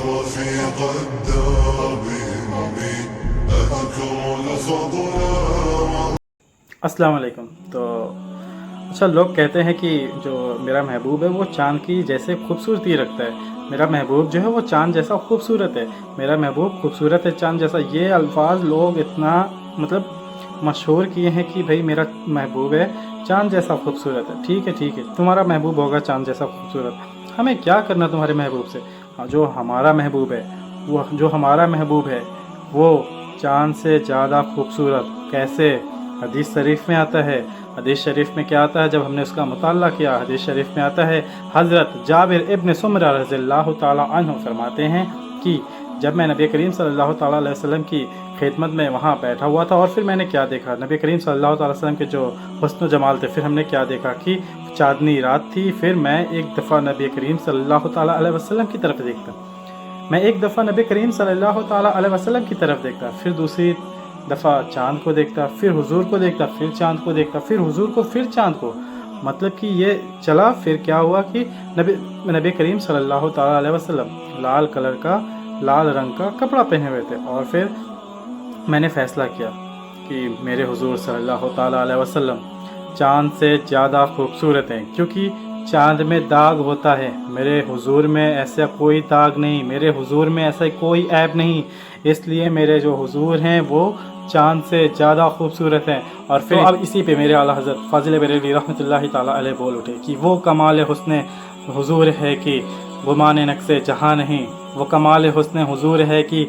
رفيق الدرب همي أذكر الفضل. अस्सलाम वालेकुम। तो अच्छा, लोग कहते हैं कि जो मेरा महबूब है वो चाँद की जैसे खूबसूरती रखता है। मेरा महबूब जो है वो चाँद जैसा खूबसूरत है। मेरा महबूब खूबसूरत है चाँद जैसा। ये अल्फाज लोग इतना मतलब मशहूर किए हैं कि भाई मेरा महबूब है चाँद जैसा खूबसूरत है। ठीक है, तुम्हारा महबूब होगा चाँद जैसा खूबसूरत, हमें क्या करना तुम्हारे महबूब से। जो हमारा महबूब है, वो जो हमारा महबूब है वो चाँद से ज़्यादा खूबसूरत। कैसे? हदीस शरीफ में आता है। हदीस शरीफ में क्या आता है? जब हमने उसका मुताला किया, हदीस शरीफ में आता है, हज़रत जाबिर इब्न सुमरा रज़ियल्लाहु ताला अन्हु फरमाते हैं कि जब मैं नबी करीम सल्लल्लाहु ताला अलैहि वसल्लम की खिदमत में वहाँ बैठा हुआ था, और फिर मैंने क्या देखा, नबी करीम सल्लल्लाहु ताला अलैहि वसल्लम के जो हुस्न जमाल थे, फिर हमने क्या देखा कि चाँदनी रात थी। फिर मैं एक दफ़ा नबी करीम सल्लल्लाहु ताला अलैहि वसल्लम की तरफ देखता, मैं एक दफ़ा नबी करीम सल्लल्लाहु ताला अलैहि वसल्लम की तरफ देखता, फिर दूसरी दफ़ा चाँद को देखता, फिर हुजूर को देखता, फिर चाँद को देखता, फिर हुजूर को, फिर चाँद को। मतलब कि ये चला। फिर क्या हुआ कि नबी करीम सल्लल्लाहु ताला अलैहि वसल्लम लाल कलर का, लाल रंग का कपड़ा पहने हुए थे। और फिर मैंने फ़ैसला किया कि मेरे हुजूर सल्लल्लाहु ताला अलैहि वसल्लम चाँद से ज़्यादा खूबसूरत हैं, क्योंकि चाँद में दाग होता है, मेरे हुजूर में ऐसा कोई दाग नहीं, मेरे हुजूर में ऐसा कोई ऐब नहीं। इसलिए मेरे जो हुजूर हैं वो चाँद से ज़्यादा खूबसूरत हैं। और फिर अब इसी पे मेरे आला हज़रत फ़ाज़िल बरेलवी रहमतुल्लाहि ताला अलैह बोल उठे कि वो कमाल हुस्न हुजूर है कि गुमान नक्शे जहाँ नहीं, वो कमाल हुस्न हुजूर है कि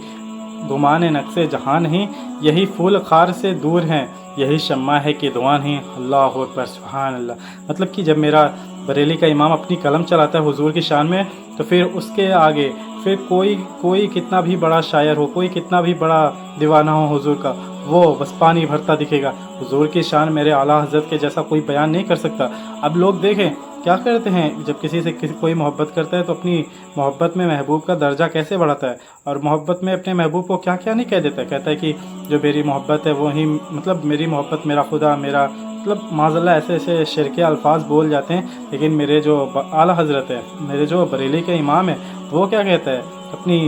गुमान नक्शे जहाँ नहीं, यही फूल खार से दूर हैं, यही शम्मा है कि दुआ नहीं। अल्लाहु अकबर, सुभान अल्लाह। मतलब कि जब मेरा बरेली का इमाम अपनी कलम चलाता है हुजूर की शान में, तो फिर उसके आगे फिर कोई कितना भी बड़ा शायर हो, कोई कितना भी बड़ा दीवाना हो हुजूर का, वो बस पानी भरता दिखेगा। हुजूर की शान मेरे आला हज़रत के जैसा कोई बयान नहीं कर सकता। अब लोग देखें क्या करते हैं, जब किसी से कोई मोहब्बत करता है तो अपनी मोहब्बत में महबूब का दर्जा कैसे बढ़ाता है, और मोहब्बत में अपने महबूब को क्या क्या नहीं कह देता है। कहता है कि जो मेरी मोहब्बत है वही, मतलब मेरी मोहब्बत मेरा खुदा, मेरा मतलब माज़अल्लाह ऐसे ऐसे शिरके अल्फाज बोल जाते हैं। लेकिन मेरे जो आला हज़रत है, मेरे जो बरेली के इमाम है, वो क्या कहता है अपनी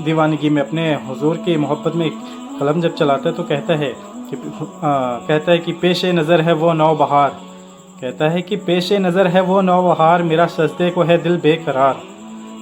दीवानगी में, अपने हुजूर की मोहब्बत में कलम जब चलाता है तो कहता है कि पेश नज़र है वो नौ बहार, कहता है कि पेश नज़र है वो नौ बहार, मेरा सजदे को है दिल बेकरार,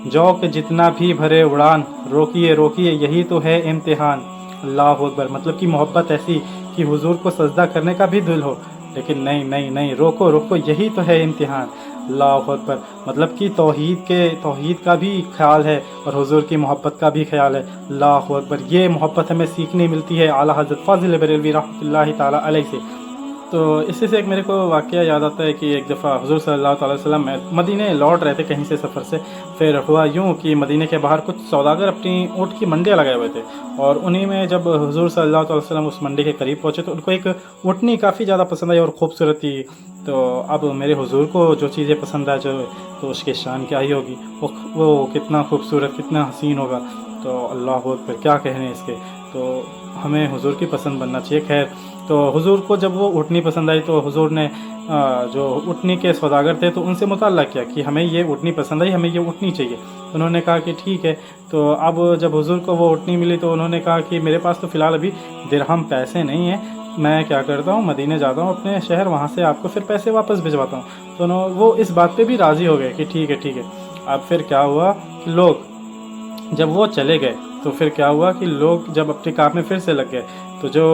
जौक जितना भी भरे उड़ान, रोकिए रोकिए यही तो है इम्तिहान। अल्लाह अकबर। मतलब कि मोहब्बत ऐसी कि हुजूर को सजदा करने का भी दिल हो, लेकिन नहीं, रोको रोको, यही तो है इम्तिहान। अल्लाह अकबर। मतलब कि तौहीद का भी ख्याल है और हुजूर की मोहब्बत का भी ख्याल है। अल्लाह अकबर। ये मोहब्बत हमें सीखने मिलती है आला हज़रत फ़ाज़िल बरेलवी रहमतुल्लाहि ताला अलैह से। तो इसी से एक मेरे को वाक़या याद आता है कि एक दफ़ा हुज़ूर सल्लल्लाहु अलैहि वसल्लम मदीने लौट रहे थे कहीं से सफ़र से। फिर हुआ यूँ कि मदीने के बाहर कुछ सौदागर अपनी ऊँट की मंडियाँ लगाए हुए थे, और उन्हीं में जब हुज़ूर सल्लल्लाहु अलैहि वसल्लम उस मंडी के करीब पहुँचे तो उनको एक ऊँटनी काफ़ी ज़्यादा पसंद आई और खूबसूरत थी। तो अब मेरे हुज़ूर को जो चीज़ें पसंद आ जाए तो उसकी शान क्या ही होगी, वो कितना खूबसूरत, कितना हसीन होगा। तो अल्लाह अकबर, क्या कहने इसके। तो हमें हुजूर की पसंद बनना चाहिए। खैर, तो हुजूर को जब वो ऊँटनी पसंद आई तो हुजूर ने जो ऊँटनी के सौदागर थे तो उनसे मुताल्ला किया कि हमें ये ऊँटनी पसंद आई, हमें ये ऊँटनी चाहिए। उन्होंने कहा कि ठीक है। तो अब जब हुजूर को वो ऊँटनी मिली तो उन्होंने कहा कि मेरे पास तो फ़िलहाल अभी दिरहम पैसे नहीं हैं, मैं क्या करता हूँ मदीने जाता हूँ अपने शहर, वहाँ से आपको फिर पैसे वापस भिजवाता हूँ। तो वो इस बात पे भी राज़ी हो गए कि ठीक है। अब फिर क्या हुआ कि लोग जब वो चले गए तो फिर क्या हुआ कि लोग जब अपने काम में फिर से लग गए तो जो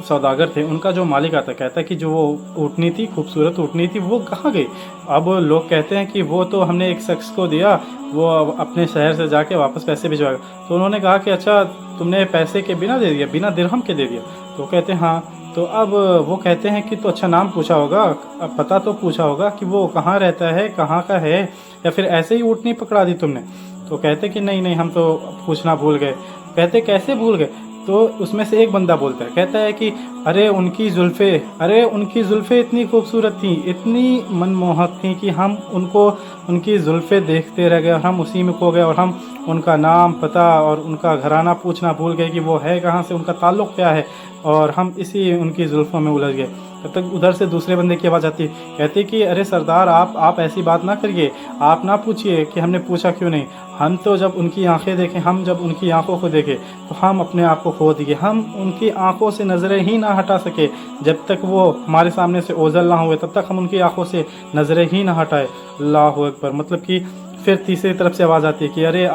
सौदागर थे उनका जो मालिक आता कहता कि जो वो ऊँटनी थी, खूबसूरत ऊँटनी थी, वो कहाँ गई। अब लोग कहते हैं कि वो तो हमने एक शख्स को दिया, वो अपने शहर से जाके वापस पैसे भिजवाएगा। तो उन्होंने कहा कि अच्छा तुमने पैसे के बिना दे दिया, बिना दिरहम के दे दिया। तो कहते हैं हाँ। तो अब वो कहते हैं कि तो अच्छा नाम पूछा होगा, अब पता तो पूछा होगा कि वो कहाँ रहता है, कहाँ का है, या फिर ऐसे ही ऊँटनी पकड़ा दी तुमने। तो कहते कि नहीं, हम तो पूछना भूल गए। कहते कैसे भूल गए। तो उसमें से एक बंदा बोलता है, कहता है कि अरे उनकी जुल्फ़ें इतनी खूबसूरत थी, इतनी मनमोहक थी कि हम उनकी जुल्फ़ें देखते रह गए और हम उसी में खो गए, और हम उनका नाम, पता और उनका घराना पूछना भूल गए कि वो है कहाँ से, उनका ताल्लुक़ क्या है। اور ہم اسی ان کی زلفوں میں الجھ گئے۔ تب تک ادھر سے دوسرے بندے کی آواز آتی، کہتی کہ ارے سردار آپ ایسی بات نہ کریے، آپ نہ پوچھیے کہ ہم نے پوچھا کیوں نہیں، ہم تو جب ان کی آنکھیں دیکھیں، ہم جب ان کی آنکھوں کو دیکھیں تو ہم اپنے آپ کو کھو دیے، ہم ان کی آنکھوں سے نظریں ہی نہ ہٹا سکے، جب تک وہ ہمارے سامنے سے اوجھل نہ ہوئے تب تک ہم ان کی آنکھوں سے نظریں ہی نہ ہٹائے۔ اللہ اکبر۔ مطلب کہ پھر تیسری طرف سے آواز آتی ہے کہ ارے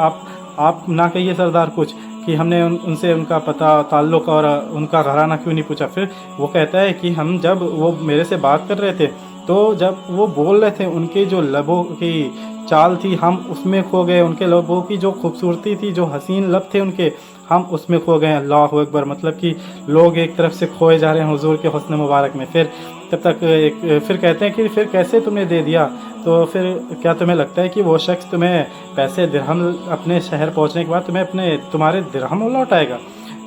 آپ نہ کہیے سردار کچھ، کہ ہم نے ان سے ان کا پتہ تعلق اور ان کا گھرانہ کیوں نہیں پوچھا۔ پھر وہ کہتا ہے کہ ہم جب وہ میرے سے بات کر رہے تھے تو جب وہ بول رہے تھے ان کے جو لبوں کی چال تھی ہم اس میں کھو گئے، ان کے لبوں کی جو خوبصورتی تھی، جو حسین لب تھے ان کے، ہم اس میں کھو گئے۔ اللہ اکبر۔ مطلب کہ لوگ ایک طرف سے کھوئے جا رہے ہیں حضور کے حسن مبارک میں۔ پھر کہتے ہیں کہ پھر کیسے تم نے دے دیا؟ تو پھر کیا تمہیں لگتا ہے کہ وہ شخص تمہیں پیسے درہم اپنے شہر پہنچنے کے بعد تمہارے درہم لوٹائے گا؟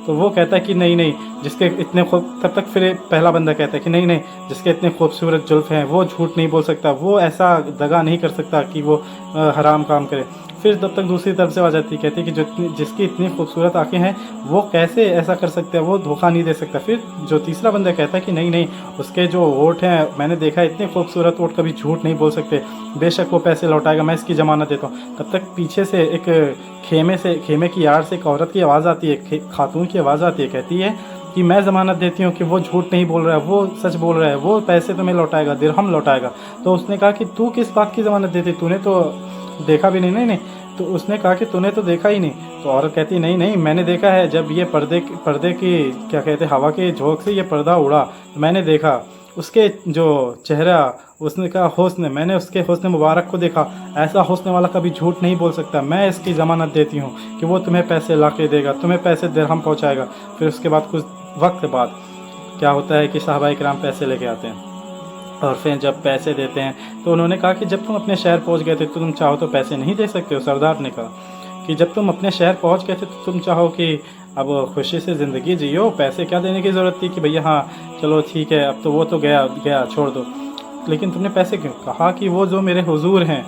تو وہ کہتا ہے کہ نہیں، جس کے اتنے تب تک پھر پہلا بندہ کہتا ہے کہ نہیں، جس کے اتنے خوبصورت زلف ہیں وہ جھوٹ نہیں بول سکتا، وہ ایسا دغا نہیں کر سکتا کہ وہ حرام کام کرے۔ پھر تب تک دوسری طرف سے آ جاتی کہتی ہے کہ جس کی اتنی خوبصورت آنکھیں ہیں وہ کیسے ایسا کر سکتا ہے، وہ دھوکہ نہیں دے سکتا۔ پھر جو تیسرا بندہ کہتا ہے کہ نہیں، اس کے جو ہونٹ ہیں میں نے دیکھا اتنے خوبصورت ہونٹ کبھی جھوٹ نہیں بول سکتے، بے شک وہ پیسے لوٹائے گا، میں اس کی ضمانت دیتا ہوں۔ تب تک پیچھے سے ایک خیمے کی آڑ سے ایک عورت کی آواز آتی ہے، خاتون کی آواز آتی ہے، کہتی ہے کہ میں ضمانت دیتی ہوں کہ وہ جھوٹ نہیں بول رہا ہے، وہ سچ بول رہا ہے، وہ پیسے تمہیں لوٹائے گا، درہم لوٹائے گا۔ تو اس نے کہا کہ تو کس بات کی ضمانت دیتی، تو نے تو دیکھا بھی نہیں۔ تو اس نے کہا کہ تو نے تو دیکھا ہی نہیں۔ تو عورت کہتی نہیں، میں نے دیکھا ہے، جب یہ پردے کی کیا کہتے ہوا کے جھونک سے یہ پردہ اڑا میں نے دیکھا اس کے جو چہرہ، اس نے کہا حسن، میں نے اس کے حسن مبارک کو دیکھا، ایسا حسن والا کبھی جھوٹ نہیں بول سکتا، میں اس کی ضمانت دیتی ہوں کہ وہ تمہیں پیسے لا کے دے گا، تمہیں پیسے درہم پہنچائے گا۔ پھر اس کے بعد کچھ وقت بعد کیا ہوتا ہے کہ صحابہ کرام پیسے لے کے آتے ہیں، اور پھر جب پیسے دیتے ہیں تو انہوں نے کہا کہ جب تم اپنے شہر پہنچ گئے تھے تو تم چاہو تو پیسے نہیں دے سکتے ہو؟ سردار نے کہا کہ جب تم اپنے شہر پہنچ گئے تھے تو تم چاہو کہ اب خوشی سے زندگی جیو، پیسے کیا دینے کی ضرورت تھی کہ بھیا ہاں چلو ٹھیک ہے اب تو وہ تو گیا چھوڑ دو، لیکن تم نے پیسے کیوں؟ کہا کہ وہ جو میرے حضور ہیں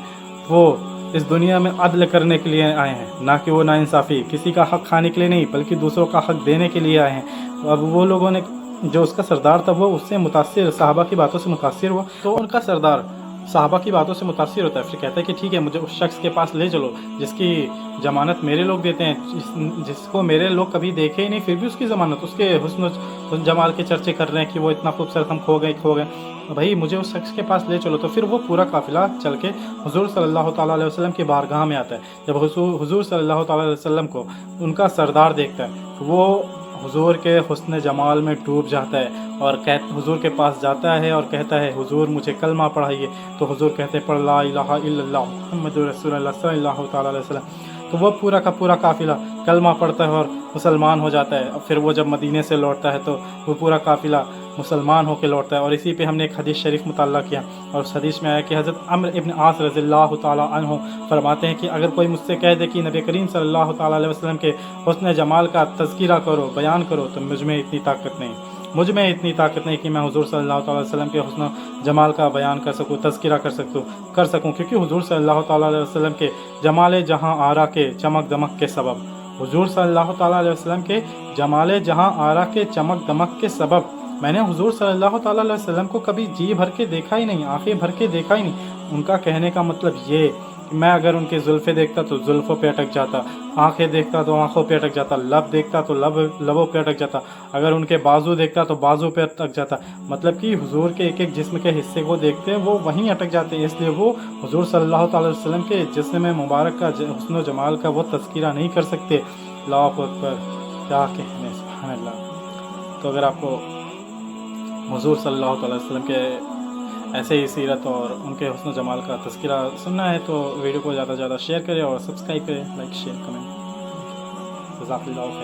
وہ اس دنیا میں عدل کرنے کے لیے آئے ہیں، نہ کہ وہ ناانصافی، کسی کا حق کھانے کے لیے نہیں بلکہ دوسروں کا حق دینے کے لیے آئے ہیں۔ اب وہ لوگوں نے جو اس کا سردار تھا وہ اس سے متاثر، صحابہ کی باتوں سے متاثر ہوا، تو ان کا سردار صحابہ کی باتوں سے متاثر ہوتا ہے۔ پھر کہتا ہے کہ ٹھیک ہے مجھے اس شخص کے پاس لے چلو جس کی ضمانت میرے لوگ دیتے ہیں، جس کو میرے لوگ کبھی دیکھے ہی نہیں پھر بھی اس کی ضمانت، اس کے حسن و جمال کے چرچے کر رہے ہیں کہ وہ اتنا خوبصورت، ہم کھو گئے بھائی مجھے اس شخص کے پاس لے چلو۔ تو پھر وہ پورا قافلہ چل کے حضور صلی اللہ تعالیٰ علیہ وسلم کی بارگاہ میں آتا ہے۔ جب حضور صلی اللہ تعالیٰ علیہ وسلم کو ان کا سردار دیکھتا ہے تو وہ حضور کے حسن جمال میں ڈوب جاتا ہے اور حضور کے پاس جاتا ہے اور کہتا ہے حضور مجھے کلمہ پڑھائیے۔ تو حضور کہتے ہیں پڑھ لا الہ الا اللہ محمد رسول اللہ صلی اللہ تعالیٰ علیہ وسلم۔ تو وہ پورا کا پورا قافلہ کلمہ پڑھتا ہے اور مسلمان ہو جاتا ہے۔ پھر وہ جب مدینے سے لوٹتا ہے تو وہ پورا قافلہ مسلمان ہو کے لوٹتا ہے۔ اور اسی پہ ہم نے ایک حدیث شریف مطالعہ کیا، اور اس حدیث میں آیا کہ حضرت عمرو ابن عاص رضی اللہ تعالیٰ عنہ فرماتے ہیں کہ اگر کوئی مجھ سے کہہ دے کہ نبی کریم صلی اللہ تعالیٰ علیہ وسلم کے حسن جمال کا تذکرہ کرو، بیان کرو، تو مجھ میں اتنی طاقت نہیں کہ میں حضور صلی اللہ تعالیٰ علیہ وسلم کے حسن جمال کا بیان کر سکوں، تذکرہ کر سکوں، کیونکہ حضور صلی اللہ تعالیٰ علیہ وسلم کے جمال جہاں آرا کے چمک دمک کے سبب، حضور صلی اللہ تعالیٰ علیہ وسلم کے جمال جہاں آرا کے چمک دمک کے سبب میں نے حضور صلی اللہ تعالیٰ علیہ وسلم کو کبھی جی بھر کے دیکھا ہی نہیں، آنکھیں بھر کے دیکھا ہی نہیں۔ ان کا کہنے کا مطلب یہ کہ میں اگر ان کی زلفیں دیکھتا تو زلفوں پہ اٹک جاتا، آنکھیں دیکھتا تو آنکھوں پہ اٹک جاتا، لب دیکھتا تو لبوں پہ اٹک جاتا، اگر ان کے بازو دیکھتا تو بازو پہ اٹک جاتا۔ مطلب کہ حضور کے ایک ایک جسم کے حصے کو دیکھتے ہیں وہ وہیں اٹک جاتے ہیں، اس لیے وہ حضور صلی اللہ تعالیٰ علیہ وسلم کے جسم مبارک کا حسن و جمال کا وہ تذکرہ نہیں کر سکتے۔ اللہ اکبر، کیا کہنے، سبحان اللہ۔ تو اگر آپ کو حضور صلی اللہ تعالیٰ علیہ وسلم کے ایسے ہی سیرت اور ان کے حسن و جمال کا تذکرہ سننا ہے تو ویڈیو کو زیادہ سے زیادہ شیئر کریں اور سبسکرائب کریں، لائک شیئر کمنٹ۔ جزاک اللہ خیر۔